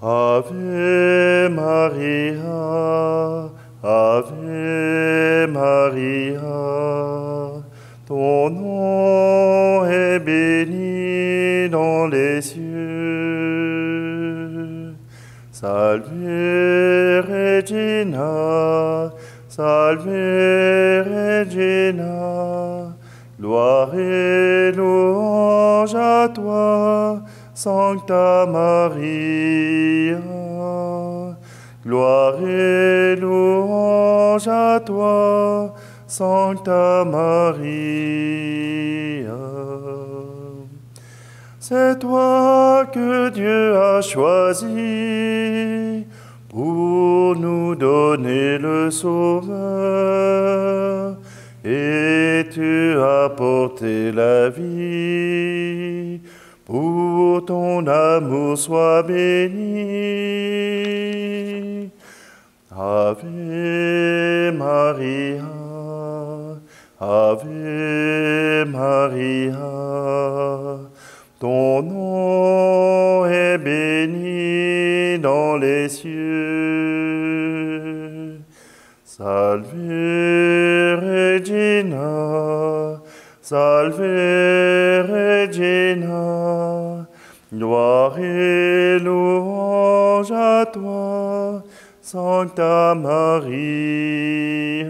Ave Maria, Ave Maria, ton nom est béni dans les cieux. Salve Regina, Salve Regina, gloire et louange à toi, Sancta Maria. Gloire et louange à toi, Sancta Maria. C'est toi que Dieu a choisi pour nous donner le Sauveur, et tu as porté la vie. Pour ton amour soit béni. Ave Maria, Ave Maria, ton nom est béni dans les cieux. Salve Regina, Salve Regina, gloire et louange à toi, Sancta Maria.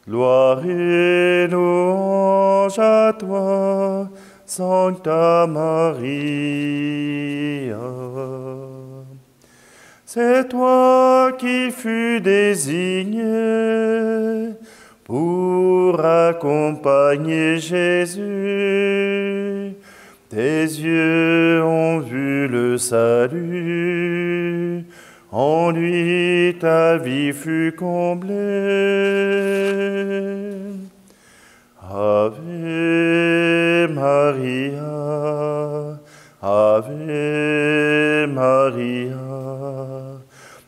Gloire et louange à toi, Sancta Maria. C'est toi qui fus désigné pour accompagner Jésus. Tes yeux ont vu le salut, en lui ta vie fut comblée. Ave Maria, Ave Maria,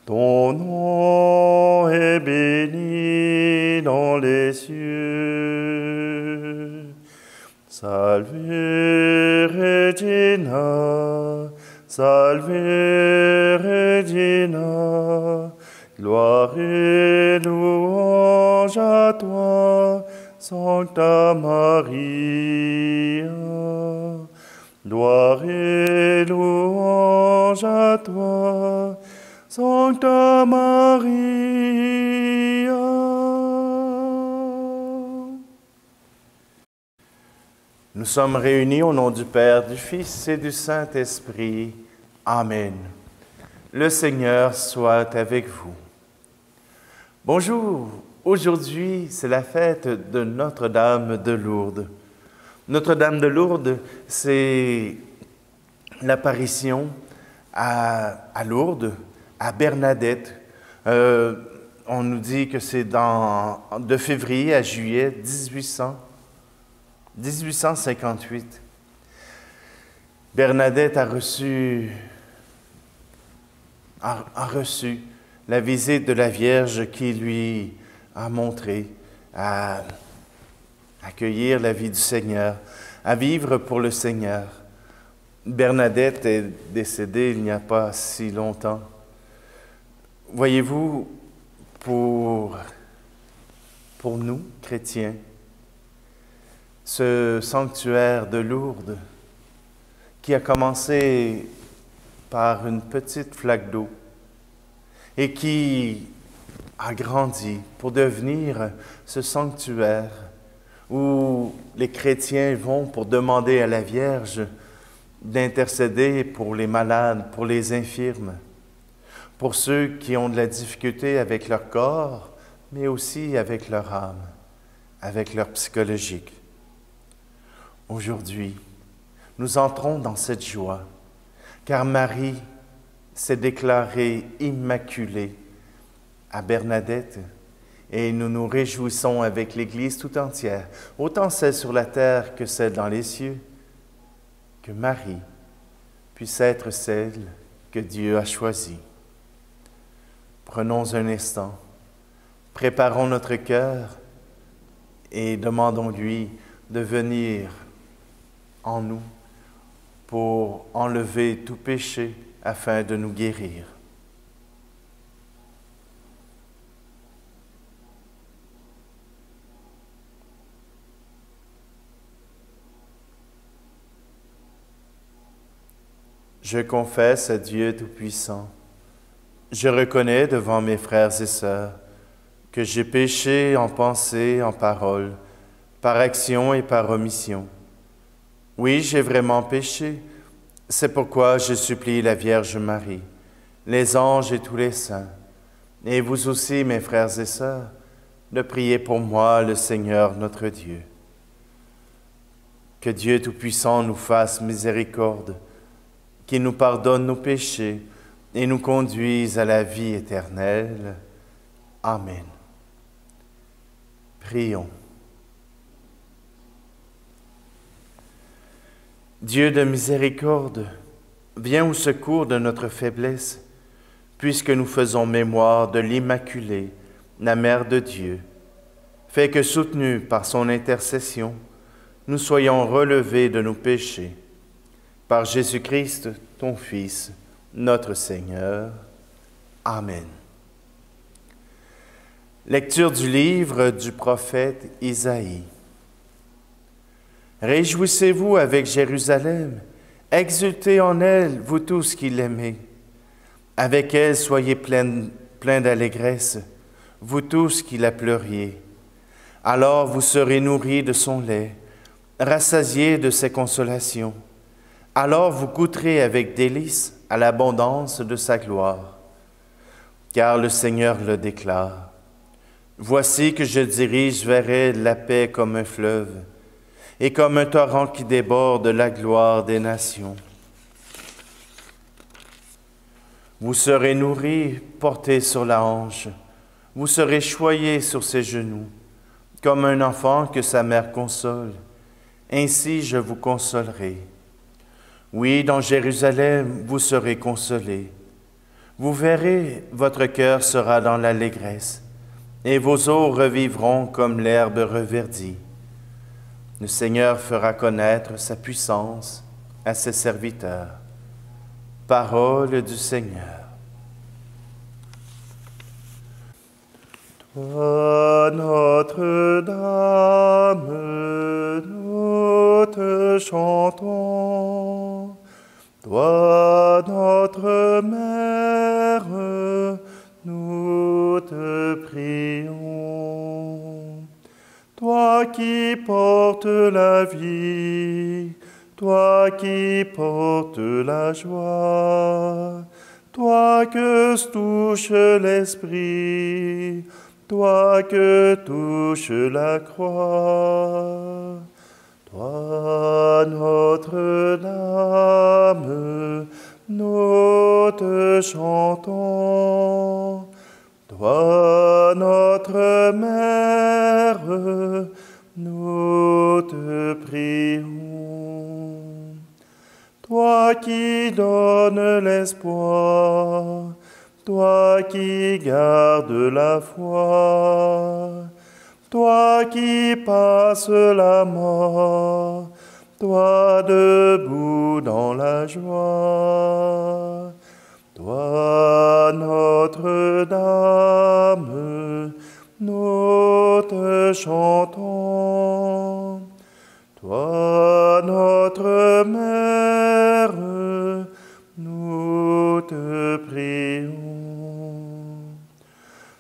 ton nom est béni dans les cieux. Salve Regina, Salve Regina, gloire et louange à toi, Sancta Maria. Gloire et louange à toi, Sancta Maria. Nous sommes réunis au nom du Père, du Fils et du Saint-Esprit. Amen. Le Seigneur soit avec vous. Bonjour. Aujourd'hui, c'est la fête de Notre-Dame de Lourdes. Notre-Dame de Lourdes, c'est l'apparition à Lourdes, à Bernadette. On nous dit que c'est de février à juillet 1858. Bernadette a reçu la visite de la Vierge qui lui a montré à accueillir la vie du Seigneur, à vivre pour le Seigneur. Bernadette est décédée il n'y a pas si longtemps. Voyez-vous, pour nous, chrétiens, ce sanctuaire de Lourdes, qui a commencé par une petite flaque d'eau et qui a grandi pour devenir ce sanctuaire où les chrétiens vont pour demander à la Vierge d'intercéder pour les malades, pour les infirmes, pour ceux qui ont de la difficulté avec leur corps, mais aussi avec leur âme, avec leur psychologique. Aujourd'hui, nous entrons dans cette joie, car Marie s'est déclarée immaculée à Bernadette, et nous nous réjouissons avec l'Église tout entière, autant celle sur la terre que celle dans les cieux, que Marie puisse être celle que Dieu a choisie. Prenons un instant, préparons notre cœur et demandons-lui de venir en nous pour enlever tout péché afin de nous guérir. Je confesse à Dieu Tout-Puissant, je reconnais devant mes frères et sœurs que j'ai péché en pensée, en parole, par action et par omission. Oui, j'ai vraiment péché. C'est pourquoi je supplie la Vierge Marie, les anges et tous les saints, et vous aussi, mes frères et sœurs, de prier pour moi, le Seigneur notre Dieu. Que Dieu Tout-Puissant nous fasse miséricorde, qu'il nous pardonne nos péchés et nous conduise à la vie éternelle. Amen. Prions. Dieu de miséricorde, viens au secours de notre faiblesse, puisque nous faisons mémoire de l'Immaculée, la Mère de Dieu. Fais que, soutenus par son intercession, nous soyons relevés de nos péchés. Par Jésus-Christ, ton Fils, notre Seigneur. Amen. Lecture du livre du prophète Isaïe. Réjouissez-vous avec Jérusalem, exultez en elle, vous tous qui l'aimez. Avec elle, soyez pleins d'allégresse, vous tous qui la pleuriez. Alors vous serez nourris de son lait, rassasiés de ses consolations. Alors vous goûterez avec délice à l'abondance de sa gloire. Car le Seigneur le déclare. Voici que je dirige vers elle la paix comme un fleuve, et comme un torrent qui déborde la gloire des nations. Vous serez nourris, portés sur la hanche, vous serez choyés sur ses genoux, comme un enfant que sa mère console. Ainsi je vous consolerai. Oui, dans Jérusalem, vous serez consolés. Vous verrez, votre cœur sera dans l'allégresse, et vos eaux revivront comme l'herbe reverdie. Le Seigneur fera connaître sa puissance à ses serviteurs. Parole du Seigneur. Toi, Notre-Dame, nous te chantons. Toi, notre Mère, nous te prions. Toi qui portes la vie, toi qui portes la joie, toi que touche l'esprit, toi que touche la croix. Toi, Notre-Dame, nous te chantons. Toi, notre Mère, nous te prions. Toi qui donnes l'espoir, toi qui gardes la foi, toi qui passes la mort, toi debout dans la joie. Toi, Notre-Dame, nous te chantons. Toi, notre Mère, nous te prions.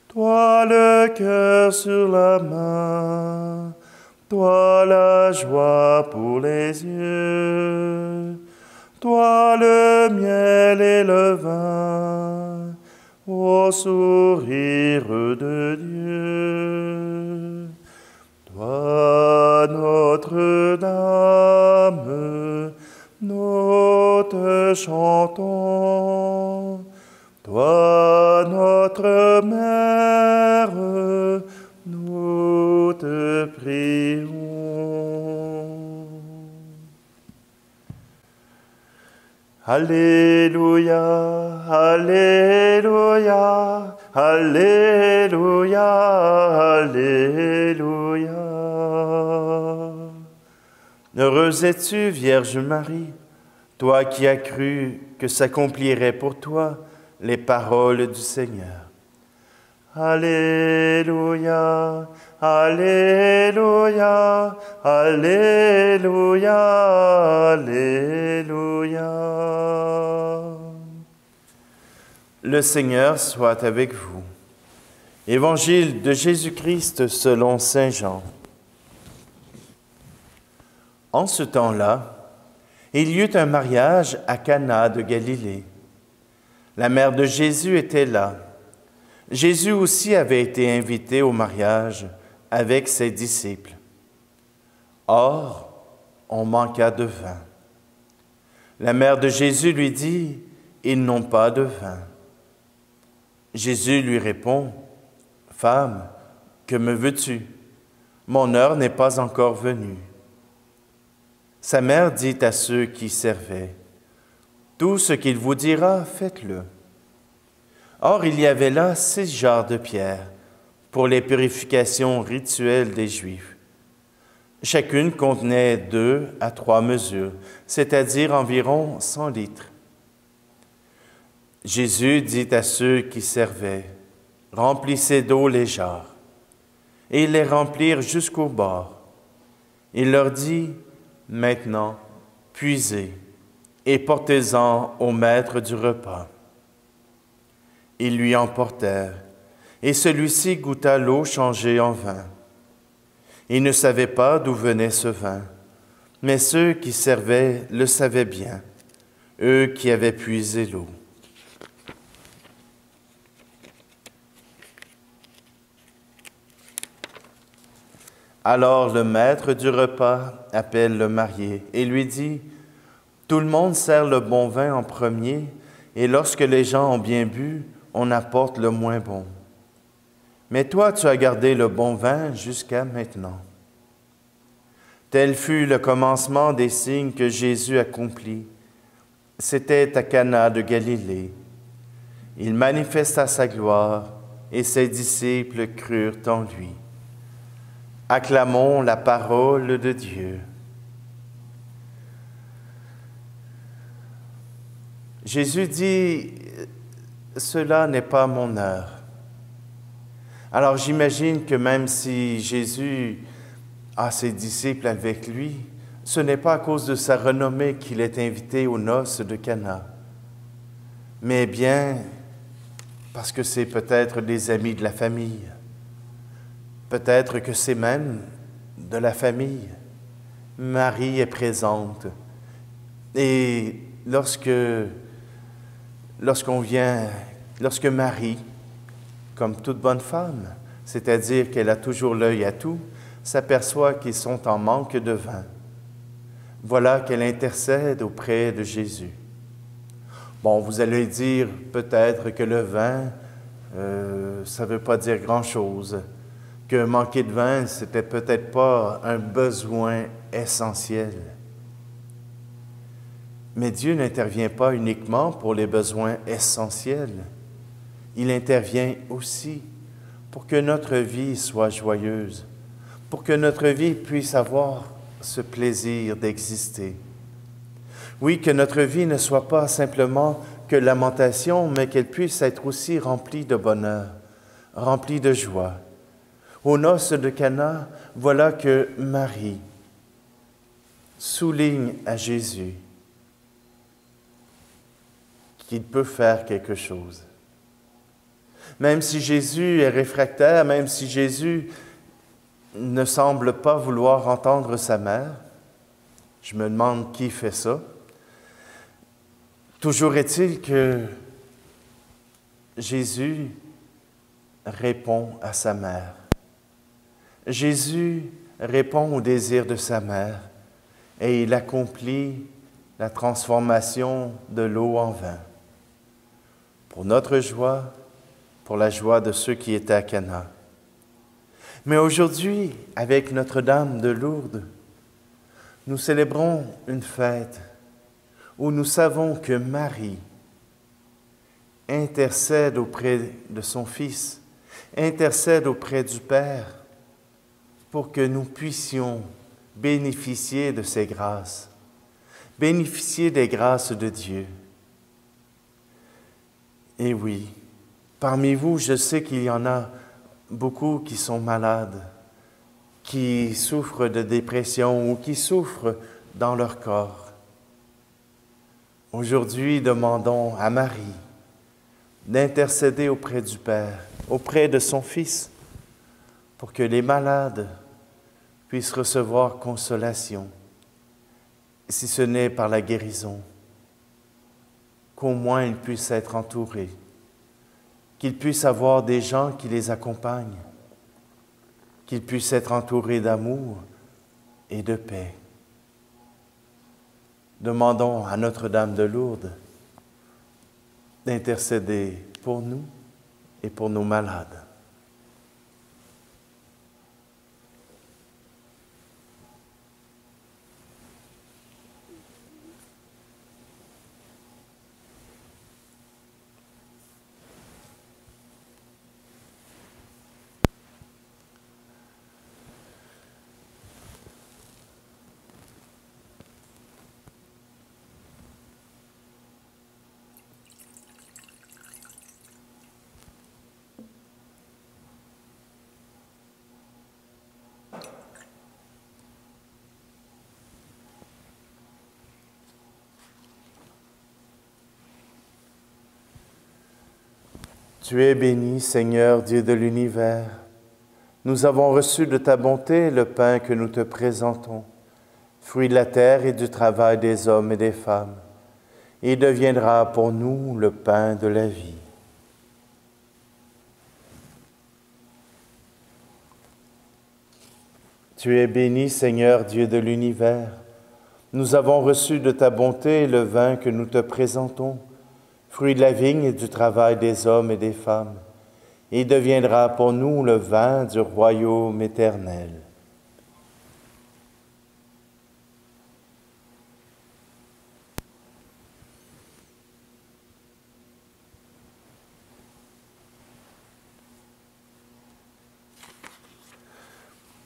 Toi, le cœur sur la main, toi, la joie pour les yeux, toi, le miel et le vin, ô sourire de Dieu. Toi, Notre-Dame, nous te chantons. Toi, notre Mère, nous te prions. Alléluia, Alléluia, Alléluia, Alléluia. Heureuse es-tu, Vierge Marie, toi qui as cru que s'accompliraient pour toi les paroles du Seigneur. Alléluia, Alléluia, Alléluia, Alléluia. Le Seigneur soit avec vous. Évangile de Jésus-Christ selon saint Jean. En ce temps-là, il y eut un mariage à Cana de Galilée. La mère de Jésus était là. Jésus aussi avait été invité au mariage avec ses disciples. Or, on manqua de vin. La mère de Jésus lui dit, « Ils n'ont pas de vin. » Jésus lui répond, « Femme, que me veux-tu? Mon heure n'est pas encore venue. » Sa mère dit à ceux qui servaient, « Tout ce qu'il vous dira, faites-le. » Or, il y avait là 6 jarres de pierre pour les purifications rituelles des Juifs. Chacune contenait 2 à 3 mesures, c'est-à-dire environ 100 litres. Jésus dit à ceux qui servaient, « Remplissez d'eau les jarres. » Et ils les remplirent jusqu'au bord. Il leur dit, « Maintenant, puisez et portez-en au maître du repas. » Ils lui emportèrent, et celui-ci goûta l'eau changée en vin. Il ne savait pas d'où venait ce vin, mais ceux qui servaient le savaient bien, eux qui avaient puisé l'eau. Alors le maître du repas appelle le marié et lui dit, « Tout le monde sert le bon vin en premier, et lorsque les gens ont bien bu, on apporte le moins bon. Mais toi, tu as gardé le bon vin jusqu'à maintenant. » Tel fut le commencement des signes que Jésus accomplit. C'était à Cana de Galilée. Il manifesta sa gloire, et ses disciples crurent en lui. Acclamons la parole de Dieu. Jésus dit, « Cela n'est pas mon heure. » Alors j'imagine que même si Jésus a ses disciples avec lui, ce n'est pas à cause de sa renommée qu'il est invité aux noces de Cana, mais bien parce que c'est peut-être des amis de la famille. Peut-être que c'est même de la famille. Marie est présente. Et lorsque Marie, comme toute bonne femme, c'est-à-dire qu'elle a toujours l'œil à tout, s'aperçoit qu'ils sont en manque de vin, voilà qu'elle intercède auprès de Jésus. Bon, vous allez dire peut-être que le vin, ça ne veut pas dire grand-chose, que manquer de vin, c'était peut-être pas un besoin essentiel. Mais Dieu n'intervient pas uniquement pour les besoins essentiels. Il intervient aussi pour que notre vie soit joyeuse, pour que notre vie puisse avoir ce plaisir d'exister. Oui, que notre vie ne soit pas simplement que lamentation, mais qu'elle puisse être aussi remplie de bonheur, remplie de joie. Aux noces de Cana, voilà que Marie souligne à Jésus qu'il peut faire quelque chose. Même si Jésus est réfractaire, même si Jésus ne semble pas vouloir entendre sa mère, je me demande qui fait ça. Toujours est-il que Jésus répond à sa mère. Jésus répond au désir de sa mère et il accomplit la transformation de l'eau en vin. Pour notre joie, pour la joie de ceux qui étaient à Cana. Mais aujourd'hui, avec Notre-Dame de Lourdes, nous célébrons une fête où nous savons que Marie intercède auprès de son Fils, intercède auprès du Père, pour que nous puissions bénéficier de ses grâces, bénéficier des grâces de Dieu. Et oui, parmi vous, je sais qu'il y en a beaucoup qui sont malades, qui souffrent de dépression ou qui souffrent dans leur corps. Aujourd'hui, demandons à Marie d'intercéder auprès du Père, auprès de son Fils, pour que les malades puissent recevoir consolation, si ce n'est par la guérison, qu'au moins ils puissent être entourés, qu'ils puissent avoir des gens qui les accompagnent, qu'ils puissent être entourés d'amour et de paix. Demandons à Notre-Dame de Lourdes d'intercéder pour nous et pour nos malades. Tu es béni, Seigneur, Dieu de l'univers. Nous avons reçu de ta bonté le pain que nous te présentons, fruit de la terre et du travail des hommes et des femmes. Il deviendra pour nous le pain de la vie. Tu es béni, Seigneur, Dieu de l'univers. Nous avons reçu de ta bonté le vin que nous te présentons, fruit de la vigne et du travail des hommes et des femmes. Il deviendra pour nous le vin du royaume éternel.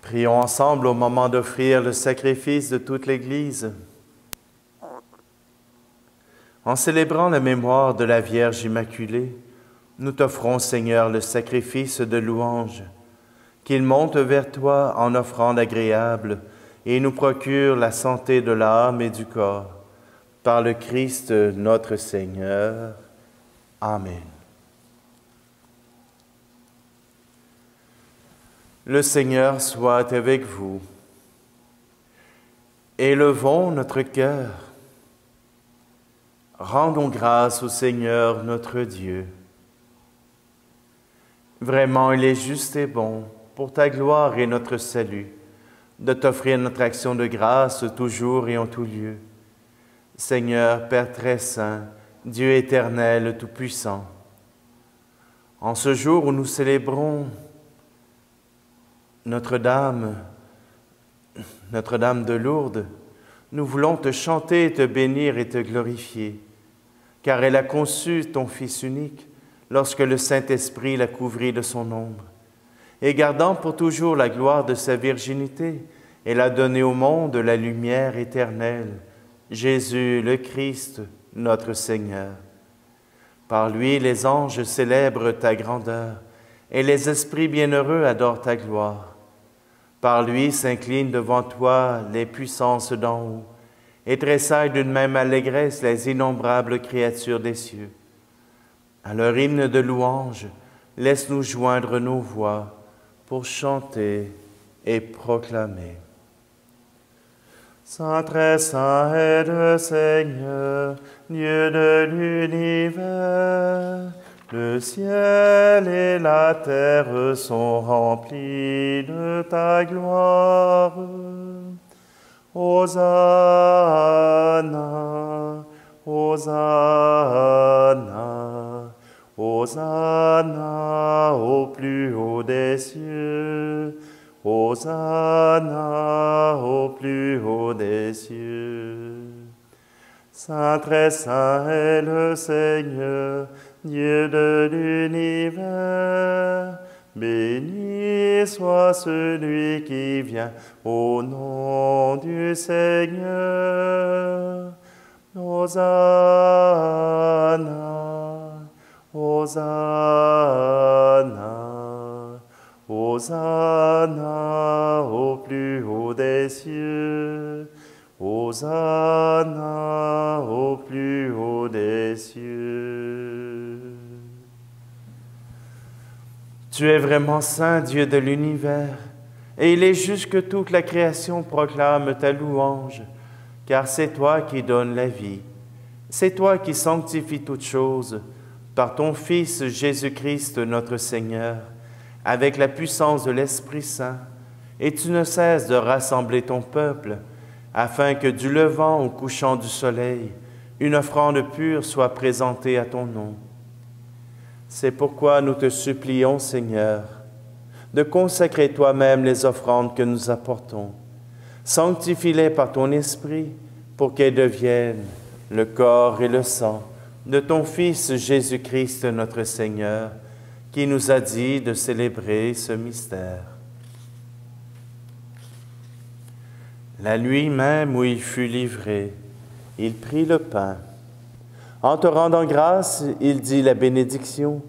Prions ensemble au moment d'offrir le sacrifice de toute l'Église. En célébrant la mémoire de la Vierge Immaculée, nous t'offrons, Seigneur, le sacrifice de louange, qu'il monte vers toi en offrande agréable et nous procure la santé de l'âme et du corps. Par le Christ notre Seigneur. Amen. Le Seigneur soit avec vous. Élevons notre cœur. Rendons grâce au Seigneur notre Dieu. Vraiment, il est juste et bon, pour ta gloire et notre salut, de t'offrir notre action de grâce toujours et en tout lieu. Seigneur, Père très saint, Dieu éternel, tout-puissant, en ce jour où nous célébrons Notre-Dame de Lourdes, nous voulons te chanter, te bénir et te glorifier, car elle a conçu ton Fils unique lorsque le Saint-Esprit l'a couvri de son ombre. Et gardant pour toujours la gloire de sa virginité, elle a donné au monde la lumière éternelle, Jésus le Christ, notre Seigneur. Par lui, les anges célèbrent ta grandeur, et les esprits bienheureux adorent ta gloire. Par lui s'inclinent devant toi les puissances d'en haut, et tressaillent d'une même allégresse les innombrables créatures des cieux. À leur hymne de louange, laisse-nous joindre nos voix pour chanter et proclamer. Saint, très saint est le Seigneur, Dieu de l'univers. Le ciel et la terre sont remplis de ta gloire. Hosanna, Hosanna, Hosanna au plus haut des cieux. Hosanna au plus haut des cieux. Saint, très saint est le Seigneur, Dieu de l'univers. Béni soit celui qui vient au nom du Seigneur. Hosanna, Hosanna, Hosanna au plus haut des cieux, Hosanna au plus haut des cieux. Tu es vraiment saint, Dieu de l'univers, et il est juste que toute la création proclame ta louange, car c'est toi qui donnes la vie. C'est toi qui sanctifies toutes choses par ton Fils Jésus-Christ notre Seigneur, avec la puissance de l'Esprit Saint, et tu ne cesses de rassembler ton peuple, afin que du levant au couchant du soleil, une offrande pure soit présentée à ton nom. C'est pourquoi nous te supplions, Seigneur, de consacrer toi-même les offrandes que nous apportons. Sanctifie-les par ton Esprit pour qu'elles deviennent le corps et le sang de ton Fils Jésus-Christ notre Seigneur, qui nous a dit de célébrer ce mystère. La nuit même où il fut livré, il prit le pain. En te rendant grâce, il dit la bénédiction.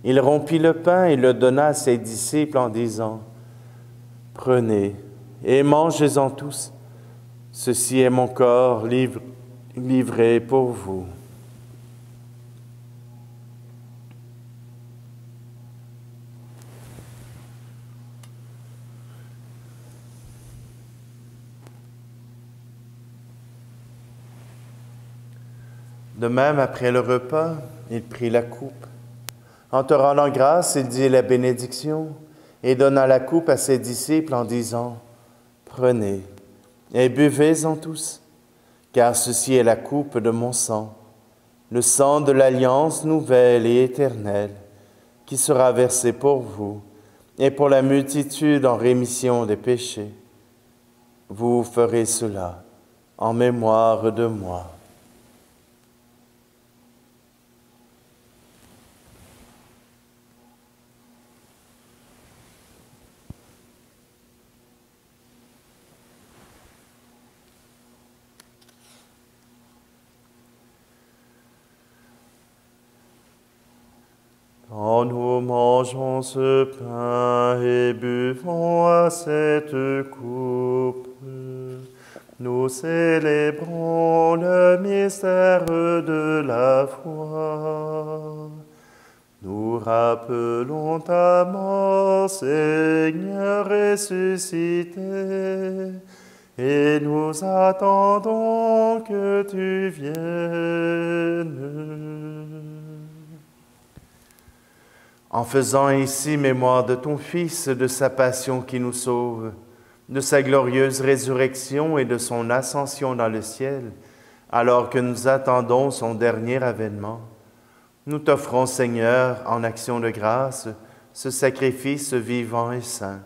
Il rompit le pain et le donna à ses disciples en disant, « Prenez et mangez-en tous. Ceci est mon corps livré pour vous. » De même, après le repas, il prit la coupe. En te rendant grâce, il dit la bénédiction et donna la coupe à ses disciples en disant, « Prenez et buvez-en tous, car ceci est la coupe de mon sang, le sang de l'alliance nouvelle et éternelle, qui sera versé pour vous et pour la multitude en rémission des péchés. Vous ferez cela en mémoire de moi. » Quand nous mangeons ce pain et buvons à cette coupe, nous célébrons le mystère de la foi. Nous rappelons ta mort, Seigneur ressuscité, et nous attendons que tu viennes. En faisant ici mémoire de ton Fils, de sa passion qui nous sauve, de sa glorieuse résurrection et de son ascension dans le ciel, alors que nous attendons son dernier avènement, nous t'offrons, Seigneur, en action de grâce, ce sacrifice vivant et saint.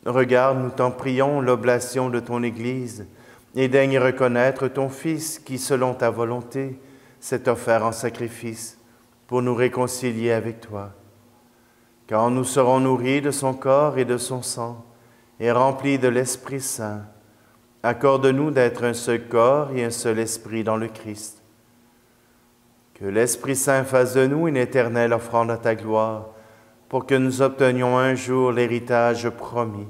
Regarde, nous t'en prions, l'oblation de ton Église, et daigne reconnaître ton Fils qui, selon ta volonté, s'est offert en sacrifice pour nous réconcilier avec toi. Quand nous serons nourris de son corps et de son sang, et remplis de l'Esprit Saint, accorde-nous d'être un seul corps et un seul esprit dans le Christ. Que l'Esprit Saint fasse de nous une éternelle offrande à ta gloire, pour que nous obtenions un jour l'héritage promis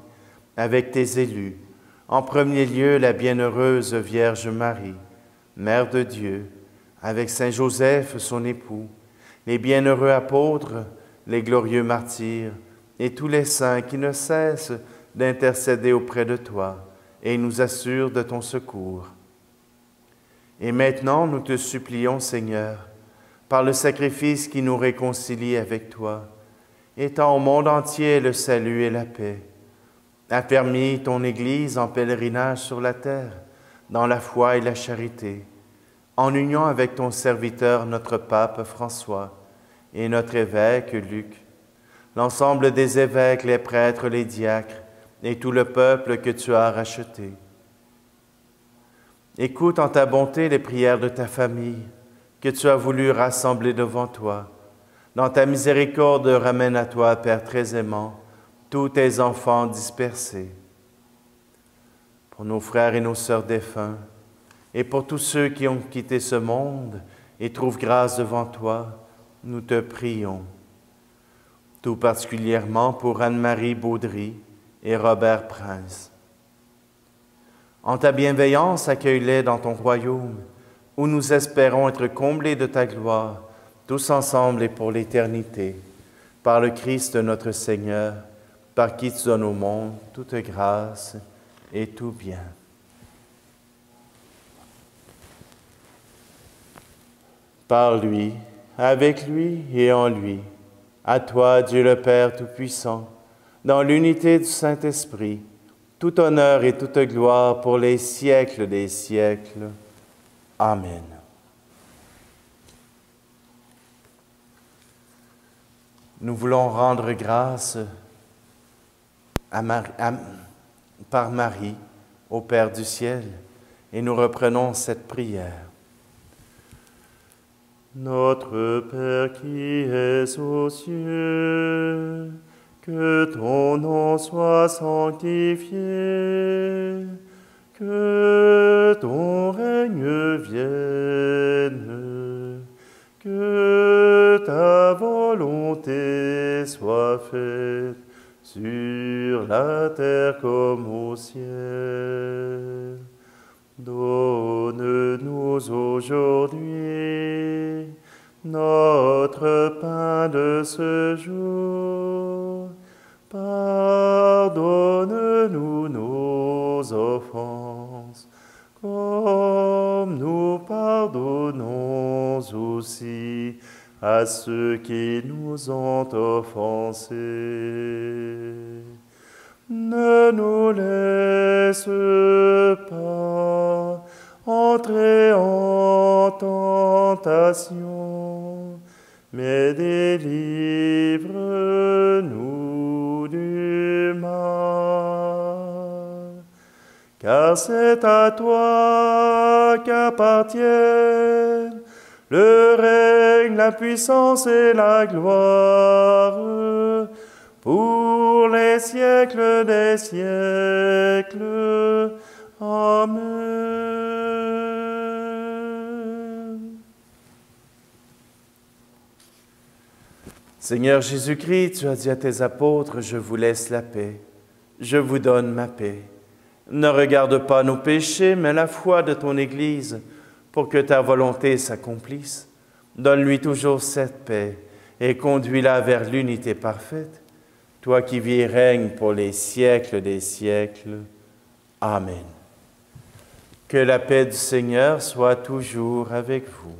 avec tes élus, en premier lieu la bienheureuse Vierge Marie, Mère de Dieu, avec Saint Joseph, son époux, les bienheureux apôtres, les glorieux martyrs et tous les saints qui ne cessent d'intercéder auprès de toi et nous assurent de ton secours. Et maintenant, nous te supplions, Seigneur, par le sacrifice qui nous réconcilie avec toi, étends au monde entier le salut et la paix. Affermis ton Église en pèlerinage sur la terre, dans la foi et la charité, en union avec ton serviteur, notre pape François, et notre évêque Luc, l'ensemble des évêques, les prêtres, les diacres, et tout le peuple que tu as racheté. Écoute en ta bonté les prières de ta famille, que tu as voulu rassembler devant toi. Dans ta miséricorde, ramène à toi, Père très aimant, tous tes enfants dispersés. Pour nos frères et nos sœurs défunts, Et pour tous ceux qui ont quitté ce monde et trouvent grâce devant toi, nous te prions. Tout particulièrement pour Anne-Marie Baudry et Robert Prince. En ta bienveillance, accueille-les dans ton royaume, où nous espérons être comblés de ta gloire, tous ensemble et pour l'éternité, par le Christ notre Seigneur, par qui tu donnes au monde toute grâce et tout bien. Par lui, avec lui et en lui, à toi, Dieu le Père Tout-Puissant, dans l'unité du Saint-Esprit, tout honneur et toute gloire pour les siècles des siècles. Amen. Nous voulons rendre grâce par Marie au Père du ciel et nous reprenons cette prière. Notre Père qui es aux cieux, que ton nom soit sanctifié, que ton règne vienne, que ta volonté soit faite sur la terre comme au ciel. Donne-nous aujourd'hui notre pain de ce jour. Pardonne-nous nos offenses, comme nous pardonnons aussi à ceux qui nous ont offensés. Ne nous laisse pas entrer en tentation, mais délivre-nous du mal. Car c'est à toi qu'appartiennent le règne, la puissance et la gloire, pour les siècles des siècles. Amen. Seigneur Jésus-Christ, tu as dit à tes apôtres, je vous laisse la paix, je vous donne ma paix. Ne regarde pas nos péchés, mais la foi de ton Église, pour que ta volonté s'accomplisse. Donne-lui toujours cette paix et conduis-la vers l'unité parfaite. Toi qui vis et règnes pour les siècles des siècles. Amen. Que la paix du Seigneur soit toujours avec vous.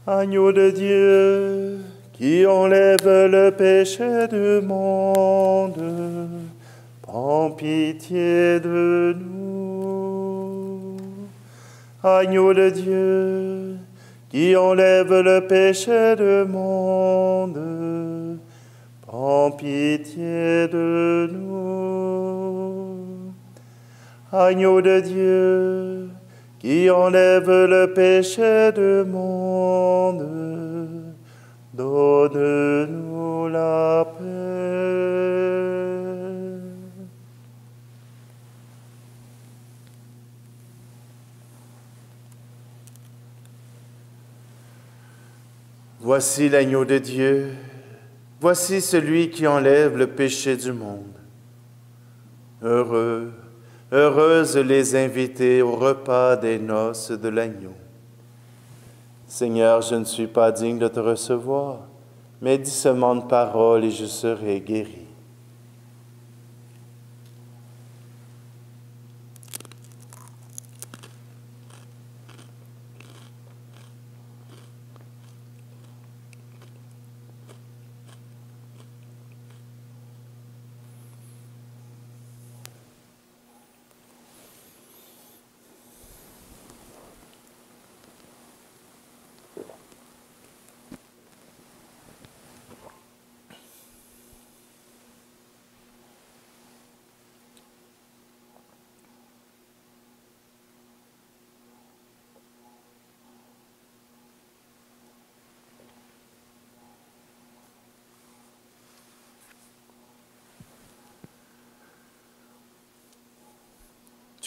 Agneau de Dieu, qui enlève le péché du monde, prends pitié de nous. Agneau de Dieu, qui enlève le péché du monde, prends pitié de nous. Agneau de Dieu, qui enlève le péché du monde, donne-nous la paix. Voici l'agneau de Dieu, voici celui qui enlève le péché du monde. Heureux, heureuses les invités au repas des noces de l'agneau. Seigneur, je ne suis pas digne de te recevoir, mais dis seulement une parole et je serai guéri.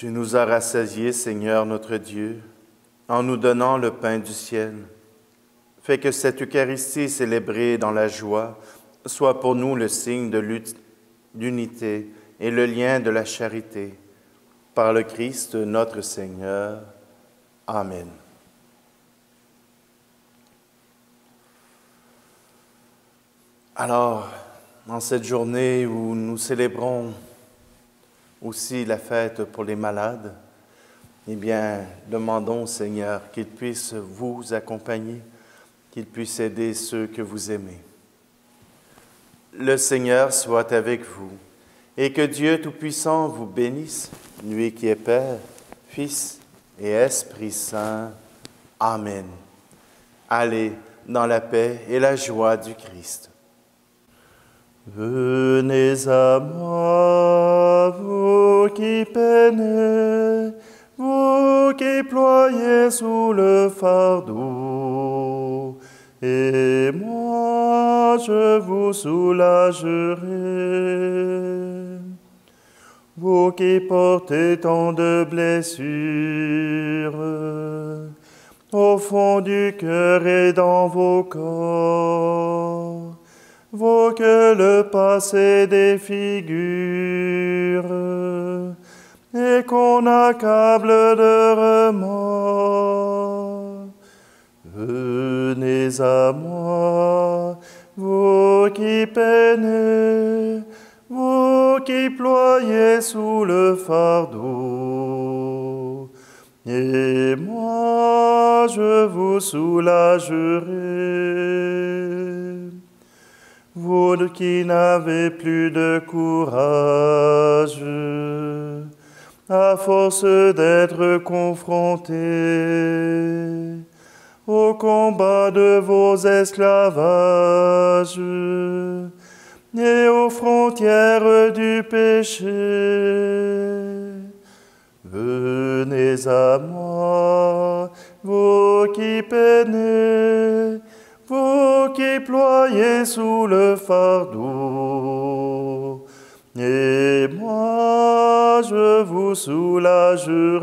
Tu nous as rassasiés, Seigneur notre Dieu, en nous donnant le pain du ciel. Fais que cette Eucharistie célébrée dans la joie soit pour nous le signe de l'unité et le lien de la charité. Par le Christ notre Seigneur. Amen. Alors, en cette journée où nous célébrons aussi la fête pour les malades, eh bien, demandons au Seigneur qu'il puisse vous accompagner, qu'il puisse aider ceux que vous aimez. Le Seigneur soit avec vous et que Dieu Tout-Puissant vous bénisse, lui qui est Père, Fils et Esprit Saint. Amen. Allez dans la paix et la joie du Christ. Venez à moi, vous qui peinez, vous qui ployez sous le fardeau, et moi je vous soulagerai. Vous qui portez tant de blessures, au fond du cœur et dans vos corps, vous que le passé défigure, et qu'on accable de remords. Venez à moi, vous qui peinez, vous qui ployez sous le fardeau, et moi je vous soulagerai. Vous qui n'avez plus de courage, à force d'être confrontés au combat de vos esclavages et aux frontières du péché, venez à moi, vous qui peinez, vous qui ployez sous le fardeau, et moi je vous soulagerai.